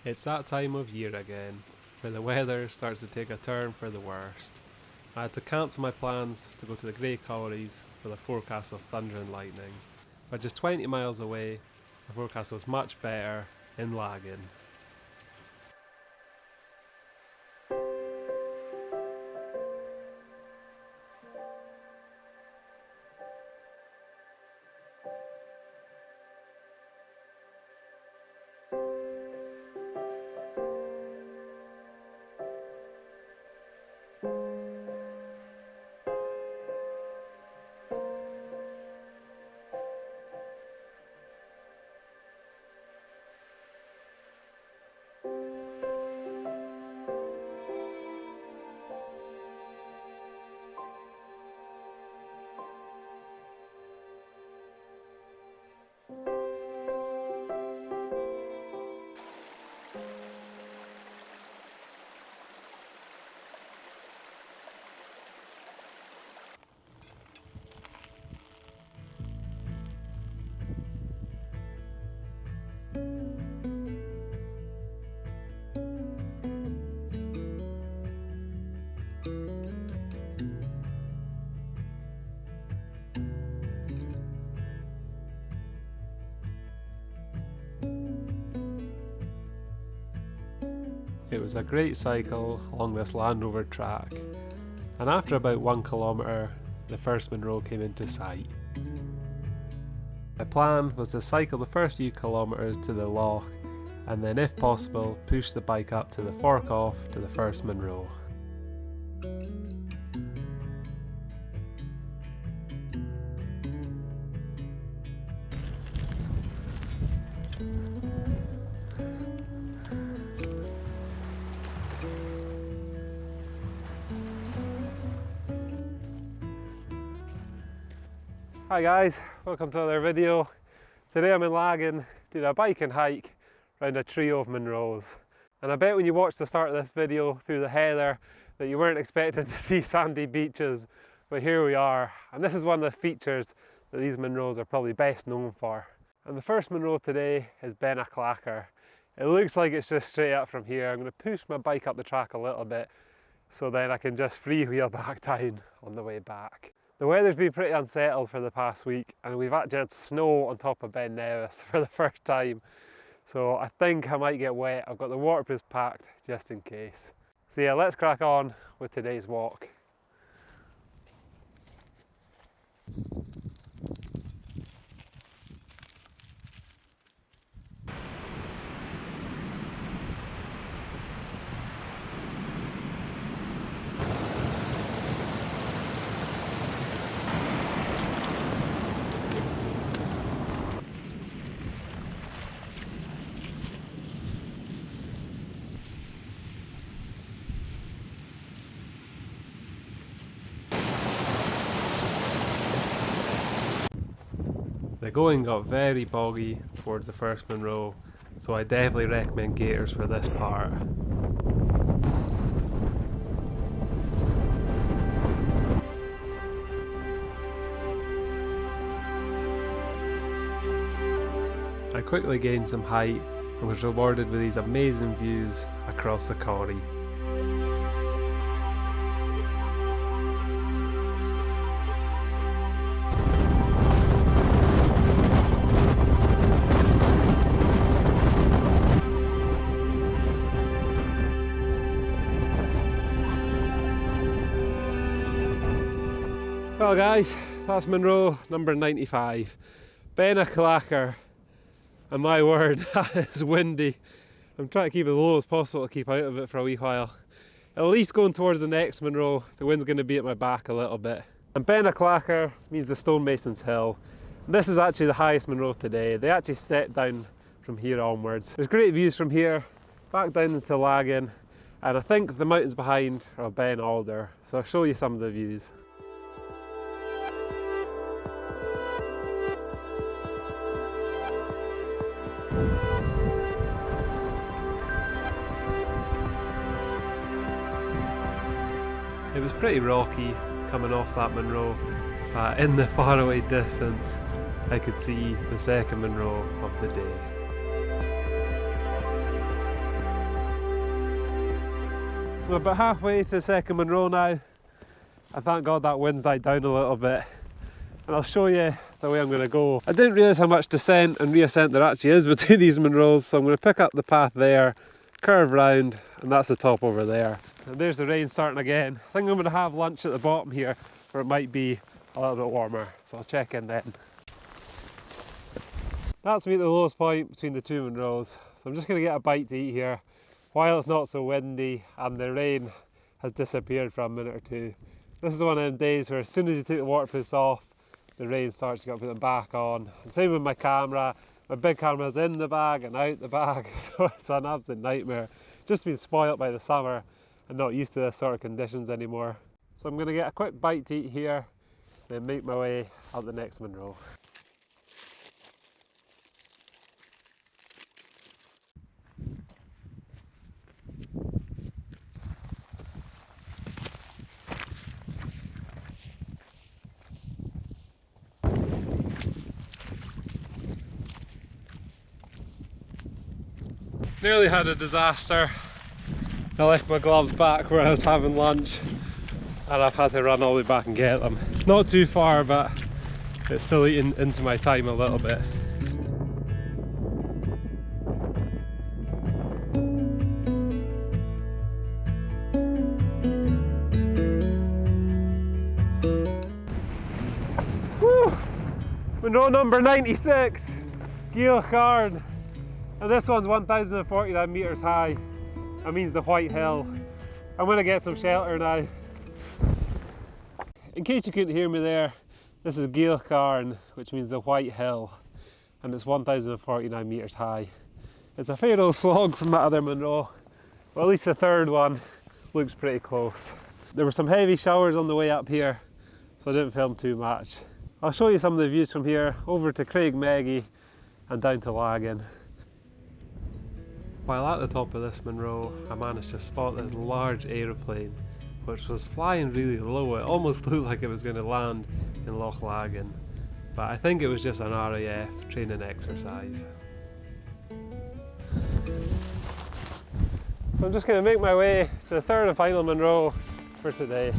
It's that time of year again, where the weather starts to take a turn for the worst. I had to cancel my plans to go to the Grey Collieries with a forecast of thunder and lightning. But just 20 miles away, the forecast was much better in Laggan. It was a great cycle along this Land Rover track, and after about 1 kilometre, the first Munro came into sight. My plan was to cycle the first few kilometres to the loch, and then if possible push the bike up to the fork off to the first Munro. Hi guys, welcome to another video. Today I'm in Laggan doing a bike and hike around a trio of Munros. And I bet when you watched the start of this video through the heather that you weren't expecting to see sandy beaches, but here we are. And this is one of the features that these Munros are probably best known for. And the first Munro today is Beinn A'Chlachair. It looks like it's just straight up from here. I'm going to push my bike up the track a little bit so then I can just freewheel back down on the way back. The weather's been pretty unsettled for the past week, and we've actually had snow on top of Beinn A'Chlachair for the first time. So I think I might get wet. I've got the waterproofs packed just in case. So yeah, let's crack on with today's walk. The going got very boggy towards the first Munro, so I definitely recommend gaiters for this part. I quickly gained some height and was rewarded with these amazing views across the corrie. Well guys, that's Munro number 95. Beinn A'Chlachair, and my word, that is windy. I'm trying to keep it as low as possible to keep out of it for a wee while. At least going towards the next Munro, the wind's going to be at my back a little bit. And Beinn A'Chlachair means the Stonemason's Hill. And this is actually the highest Munro today. They actually step down from here onwards. There's great views from here, back down into Laggan, and I think the mountains behind are Beinn A'Chlachair, so I'll show you some of the views. It was pretty rocky coming off that Munro, but in the faraway distance I could see the second Munro of the day. So we're about halfway to the second Munro now, and thank God that wind's died down a little bit. And I'll show you the way I'm going to go. I didn't realise how much descent and reascent there actually is between these Munros, so I'm going to pick up the path there, curve round, and that's the top over there. And there's the rain starting again. I think I'm going to have lunch at the bottom here, where it might be a little bit warmer, so I'll check in then. That's me at the lowest point between the two Munros, so I'm just going to get a bite to eat here while it's not so windy and the rain has disappeared for a minute or two. This is one of them days where as soon as you take the waterproofs off, the rain starts, you got to put them back on. And same with my camera. My big camera's in the bag and out the bag, so it's an absolute nightmare. Just been spoilt by the summer and not used to this sort of conditions anymore. So I'm going to get a quick bite to eat here, then make my way up the next Munro. Nearly had a disaster. I left my gloves back where I was having lunch and I've had to run all the way back and get them. Not too far, but it's still eating into my time a little bit. Woo! Munro number 96, Geal Charn. And this one's 1,049 metres high. That means the White Hill. I'm going to get some shelter now. In case you couldn't hear me there, this is Geal Charn, which means the White Hill, and it's 1,049 metres high. It's a fair old slog from that other Munro, but at least the third one looks pretty close. There were some heavy showers on the way up here, so I didn't film too much. I'll show you some of the views from here over to Craigmeggy and down to Laggan. While at the top of this Munro, I managed to spot this large aeroplane which was flying really low. It almost looked like it was going to land in Loch Laggan, but I think it was just an RAF training exercise. So I'm just going to make my way to the third and final Munro for today.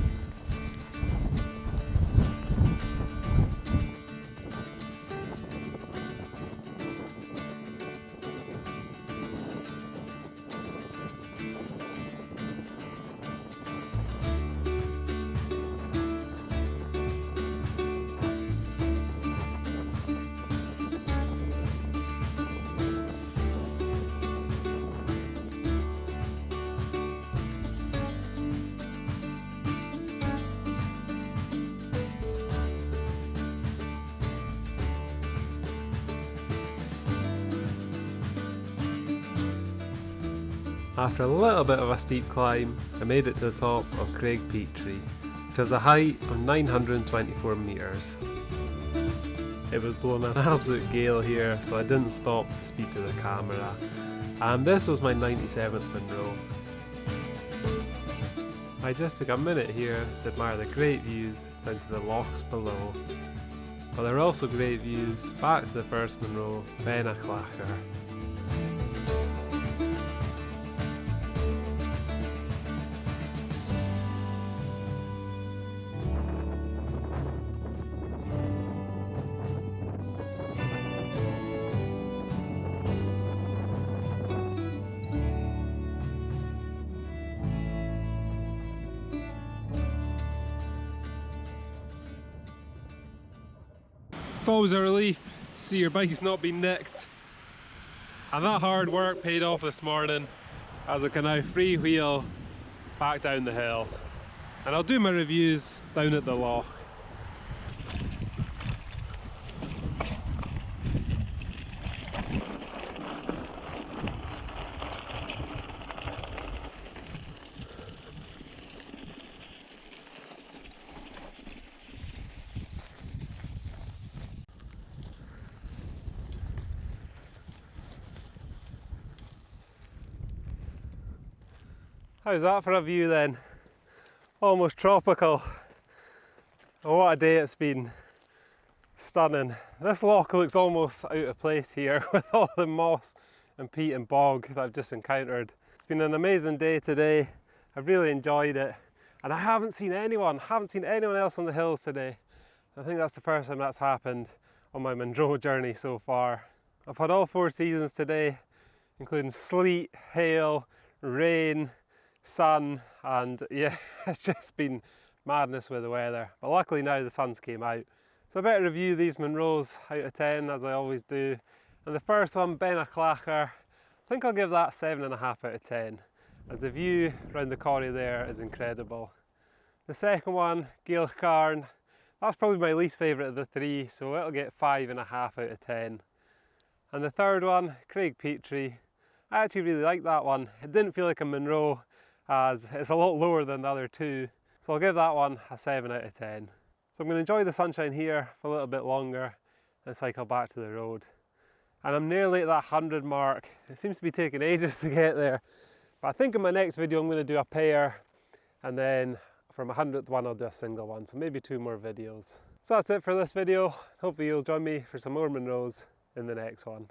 After a little bit of a steep climb, I made it to the top of Creag Pitridh, which has a height of 924 metres. It was blowing an absolute gale here, so I didn't stop to speak to the camera. And this was my 97th Munro. I just took a minute here to admire the great views down to the lochs below. But there are also great views back to the first Munro, Beinn A'Chlachair. It's always a relief to see your bike's not been nicked, and that hard work paid off this morning as I can now freewheel back down the hill, and I'll do my reviews down at the loch. How's that for a view then? Almost tropical. Oh, what a day it's been. Stunning. This loch looks almost out of place here with all the moss and peat and bog that I've just encountered. It's been an amazing day today, I've really enjoyed it, and I haven't seen anyone else on the hills today. I think that's the first time that's happened on my Munro journey so far. I've had all 4 seasons today, including sleet, hail, rain, sun, and yeah, it's just been madness with the weather. But luckily now the sun's came out. So I better review these Munros out of 10 as I always do. And the first one, Beinn A'Chlachair, I think I'll give that 7.5 out of 10, as the view around the corrie there is incredible. The second one, Geal Charn, that's probably my least favourite of the 3, so it'll get 5.5 out of 10. And the third one, Creag Pitridh, I actually really like that one. It didn't feel like a Munro, as it's a lot lower than the other 2, so I'll give that one a 7 out of 10. So I'm going to enjoy the sunshine here for a little bit longer and cycle back to the road. And I'm nearly at that 100 mark. It seems to be taking ages to get there, but I think in my next video I'm going to do a pair, and then for my 100th one I'll do a single one, so maybe 2 more videos. So that's it for this video. Hopefully you'll join me for some more Munros in the next one.